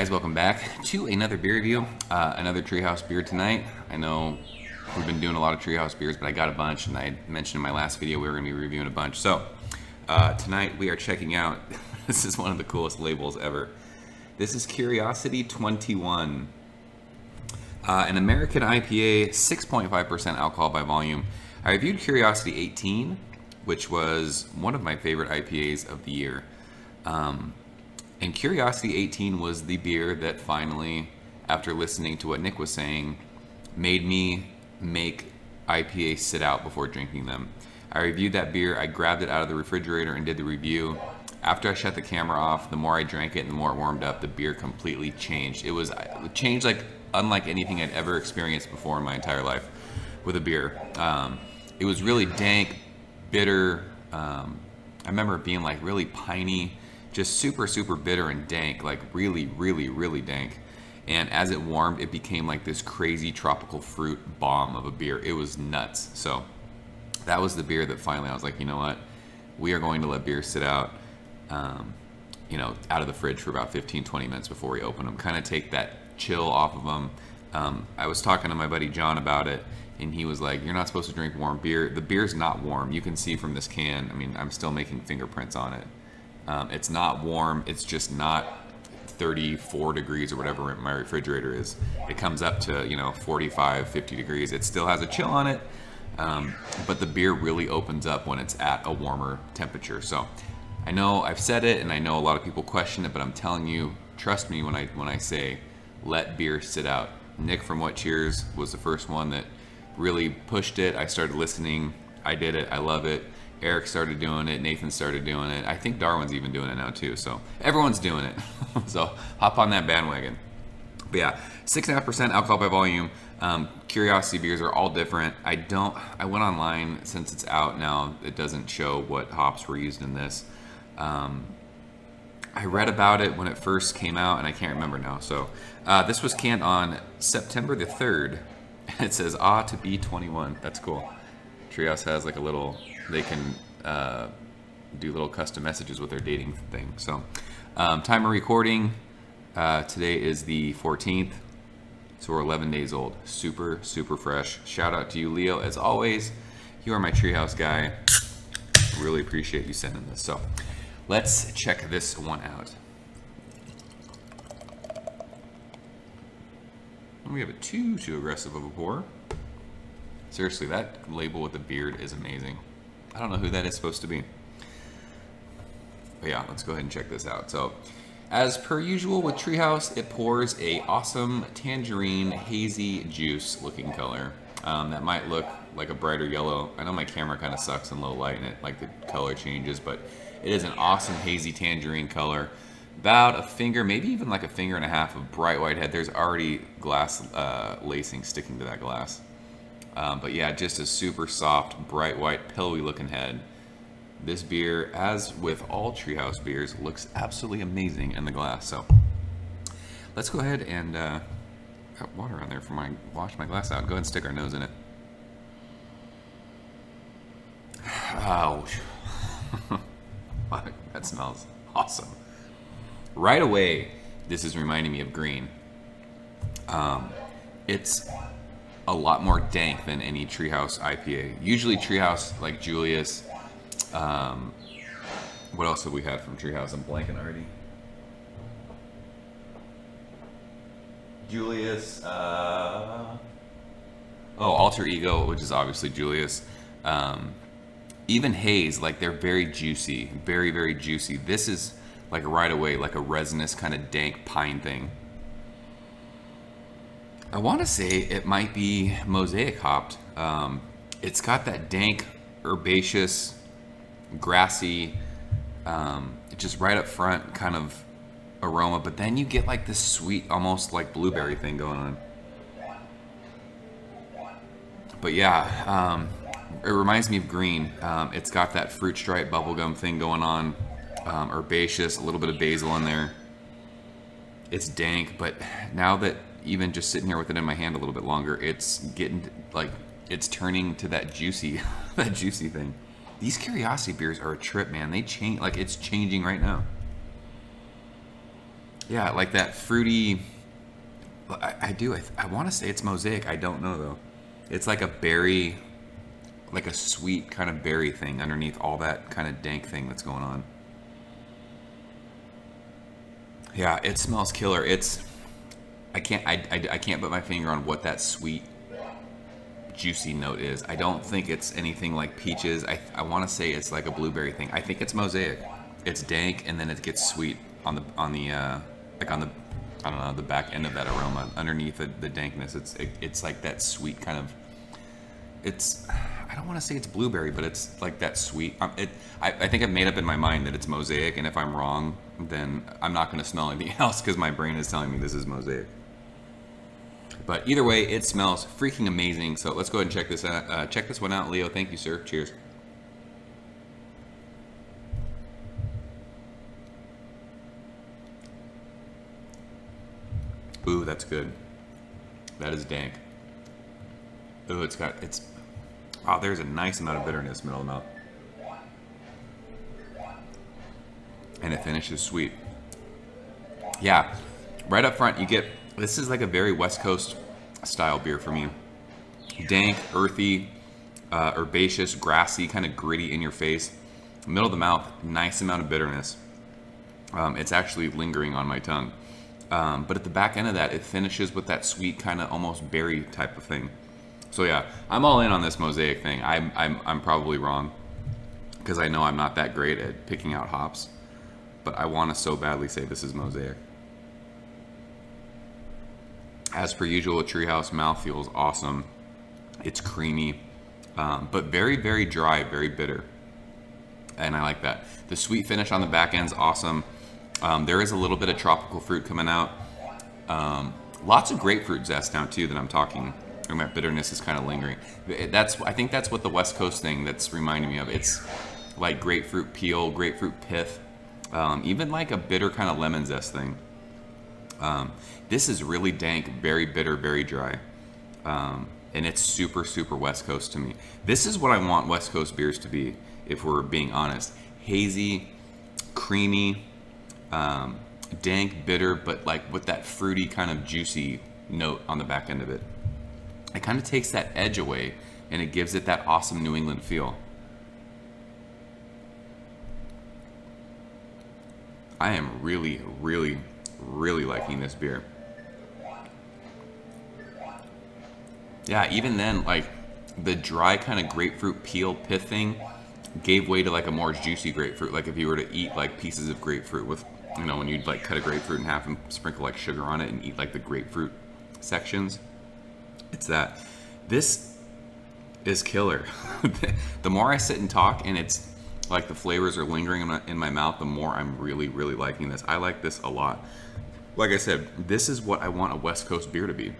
guys, welcome back to another beer review, another Treehouse beer tonight. I know we've been doing a lot of Treehouse beers, but I got a bunch, and I mentioned in my last video we were going to be reviewing a bunch. So tonight we are checking out, this is one of the coolest labels ever. This is Curiosity 21, an American IPA, 6.5% alcohol by volume. I reviewed Curiosity 18, which was one of my favorite IPAs of the year. And Curiosity 18 was the beer that finally, after listening to what Nick was saying, made me make IPAs sit out before drinking them. I reviewed that beer, I grabbed it out of the refrigerator and did the review. After I shut the camera off, the more I drank it and the more it warmed up, the beer completely changed. It changed like unlike anything I'd ever experienced before in my entire life with a beer. It was really dank, bitter. I remember it being like really piney, just super, super bitter and dank, like really, really, really dank. And as it warmed, it became like this crazy tropical fruit bomb of a beer. It was nuts. So that was the beer that finally I was like, you know what? We are going to let beers sit out, you know, out of the fridge for about 15, 20 minutes before we open them. Kind of take that chill off of them. I was talking to my buddy John about it, and he was like, you're not supposed to drink warm beer. The beer's not warm. You can see from this can, I mean, I'm still making fingerprints on it. It's not warm, it's just not 34 degrees or whatever my refrigerator is. It comes up to, you know, 45, 50 degrees. It still has a chill on it, but the beer really opens up when it's at a warmer temperature. So I know I've said it, and I know a lot of people question it, but I'm telling you, trust me when I say let beer sit out. Nick from What Cheers was the first one that really pushed it. I started listening, I did it, I love it. Eric started doing it, Nathan started doing it. I think Darwin's even doing it now too, so everyone's doing it. So hop on that bandwagon. But yeah, 6.5% alcohol by volume. Curiosity beers are all different. I went online, since it's out now, it doesn't show what hops were used in this. I read about it when it first came out, and I can't remember now. So this was canned on September the 3rd. It says, to be 21. That's cool. Treehouse has like a little, they can do little custom messages with their dating thing. So time of recording, today is the 14th, so we're 11 days old. Super, super fresh. Shout out to you, Leo, as always. You are my Treehouse guy. Really appreciate you sending this. So let's check this one out. We have a too aggressive of a pour. Seriously, that label with the beard is amazing. I don't know who that is supposed to be. But yeah, let's go ahead and check this out. So, as per usual with Treehouse, it pours a awesome tangerine hazy juice looking color. That might look like a brighter yellow. I know my camera kind of sucks in low light and it, like, the color changes, but it is an awesome hazy tangerine color. About a finger, maybe even like a finger and a half of bright white head. There's already glass lacing sticking to that glass. But yeah, just a super soft, bright white, pillowy looking head. This beer, as with all Treehouse beers, looks absolutely amazing in the glass. So let's go ahead and got water on there for wash my glass out. Go ahead and stick our nose in it. Oh, that smells awesome. Right away, this is reminding me of green. It's a lot more dank than any Treehouse IPA. Usually Treehouse, like Julius. What else have we had from Treehouse? I'm blanking already. Julius. Alter Ego, which is obviously Julius. Even Haze, like they're very juicy, very, very juicy. This is like right away, like a resinous kind of dank pine thing. I want to say it might be mosaic hopped. It's got that dank, herbaceous, grassy, just right up front kind of aroma, but then you get like this sweet, almost like blueberry thing going on. But yeah, it reminds me of green. It's got that fruit stripe bubblegum thing going on, herbaceous, a little bit of basil in there. It's dank, but now that even just sitting here with it in my hand a little bit longer, it's getting like, it's turning to that juicy, that juicy thing. These Curiosity beers are a trip, man. They change, like it's changing right now. Yeah, like that fruity. I want to say it's Mosaic. I don't know though. It's like a berry, like a sweet kind of berry thing underneath all that kind of dank thing that's going on. Yeah, it smells killer. I can't put my finger on what that sweet, juicy note is. I don't think it's anything like peaches. I want to say it's like a blueberry thing. I think it's Mosaic. It's dank and then it gets sweet on the like on the, I don't know, the back end of that aroma underneath the dankness. It's like that sweet kind of. I don't want to say it's blueberry, but it's like that sweet. I think I've made up in my mind that it's Mosaic, and if I'm wrong, then I'm not going to smell anything else because my brain is telling me this is Mosaic. But either way, it smells freaking amazing. So let's go ahead and check this out. Check this one out, Leo. Thank you, sir. Cheers. Ooh, that's good. That is dank. Ooh, wow, there's a nice amount of bitterness middle of the mouth. And it finishes sweet. Yeah, right up front you get, this is like a very West Coast style beer for me. Dank, earthy, herbaceous, grassy, kind of gritty in your face. Middle of the mouth, nice amount of bitterness. It's actually lingering on my tongue. But at the back end of that, it finishes with that sweet kind of almost berry type of thing. So yeah, I'm all in on this Mosaic thing. I'm probably wrong because I know I'm not that great at picking out hops, but I want to so badly say this is Mosaic. As per usual, Treehouse mouthfeel is awesome. It's creamy, but very, very dry, very bitter, and I like that. The sweet finish on the back end is awesome. There is a little bit of tropical fruit coming out. Lots of grapefruit zest now too that I'm talking. And that bitterness is kind of lingering. I think that's what the West Coast thing that's reminding me of. It's like grapefruit peel, grapefruit pith, even like a bitter kind of lemon zest thing. This is really dank, very bitter, very dry. And it's super, super West Coast to me. This is what I want West Coast beers to be, if we're being honest. Hazy, creamy, dank, bitter, but like with that fruity kind of juicy note on the back end of it. It kind of takes that edge away and it gives it that awesome New England feel. I am really, really, really liking this beer. Yeah, even then, like the dry kind of grapefruit peel pith thing gave way to like a more juicy grapefruit. Like if you were to eat like pieces of grapefruit with, you know, when you'd like cut a grapefruit in half and sprinkle like sugar on it and eat like the grapefruit sections. It's that. This is killer. The more I sit and talk and it's like the flavors are lingering in my mouth, the more I'm really, really liking this. I like this a lot. Like I said, this is what I want a West Coast beer to be.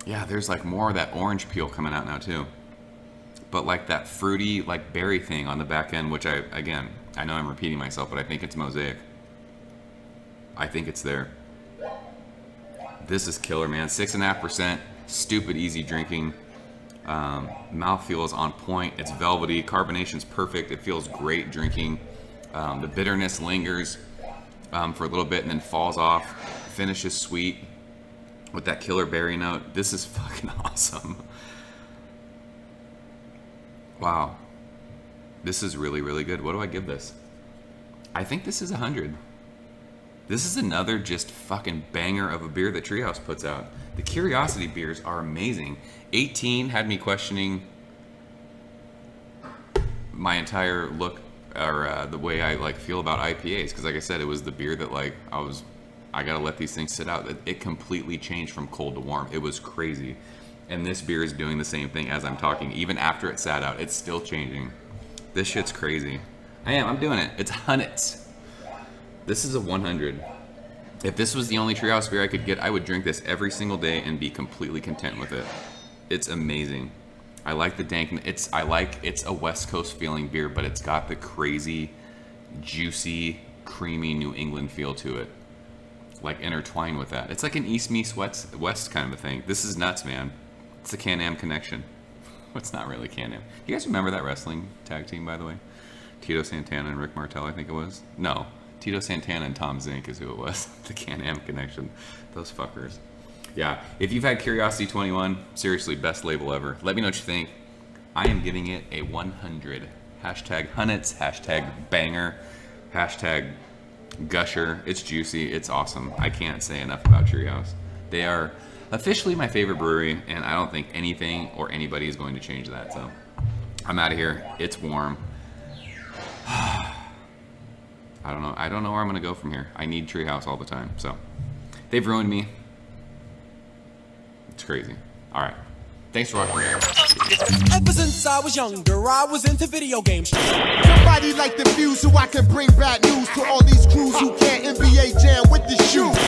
Yeah, there's like more of that orange peel coming out now too. But like that fruity, like berry thing on the back end, which again, I know I'm repeating myself, but I think it's Mosaic. I think it's there. This is killer, man. 6.5%, stupid easy drinking. Mouthfeel is on point. It's velvety. Carbonation's perfect. It feels great drinking. The bitterness lingers for a little bit and then falls off. Finishes sweet with that killer berry note. This is fucking awesome. Wow. This is really, really good. What do I give this? I think this is 100. This is another just fucking banger of a beer that Treehouse puts out. The Curiosity beers are amazing. 18 had me questioning my entire look or the way I like feel about IPAs, because like I said, it was the beer that like I gotta let these things sit out. It completely changed from cold to warm. It was crazy. And this beer is doing the same thing as I'm talking. Even after it sat out, it's still changing. This shit's crazy. I'm doing it. It's Hunnits. This is a 100. If this was the only Treehouse beer I could get, I would drink this every single day and be completely content with it. It's amazing. I like the dank. It's a West Coast feeling beer, but it's got the crazy, juicy, creamy New England feel to it. Like intertwined with that. It's like an East meets West kind of a thing. This is nuts, man. It's a Can-Am connection. It's not really Can-Am. You guys remember that wrestling tag team, by the way? Tito Santana and Rick Martel, I think it was. No, Tito Santana and Tom Zink is who it was. The Can-Am connection. Those fuckers. Yeah, if you've had Curiosity 21, seriously, best label ever. Let me know what you think. I am giving it a 100. Hashtag Hunnits, hashtag banger, hashtag gusher. It's juicy, it's awesome. I can't say enough about Treehouse. They are officially my favorite brewery, and I don't think anything or anybody is going to change that. So I'm out of here. It's warm. I don't know. I don't know where I'm gonna go from here. I need Treehouse all the time. So they've ruined me. It's crazy. All right. Thanks for watching. Ever since I was younger, I was into video games. Somebody like the Fuse, so I can bring bad news to all these crews who can't NBA jam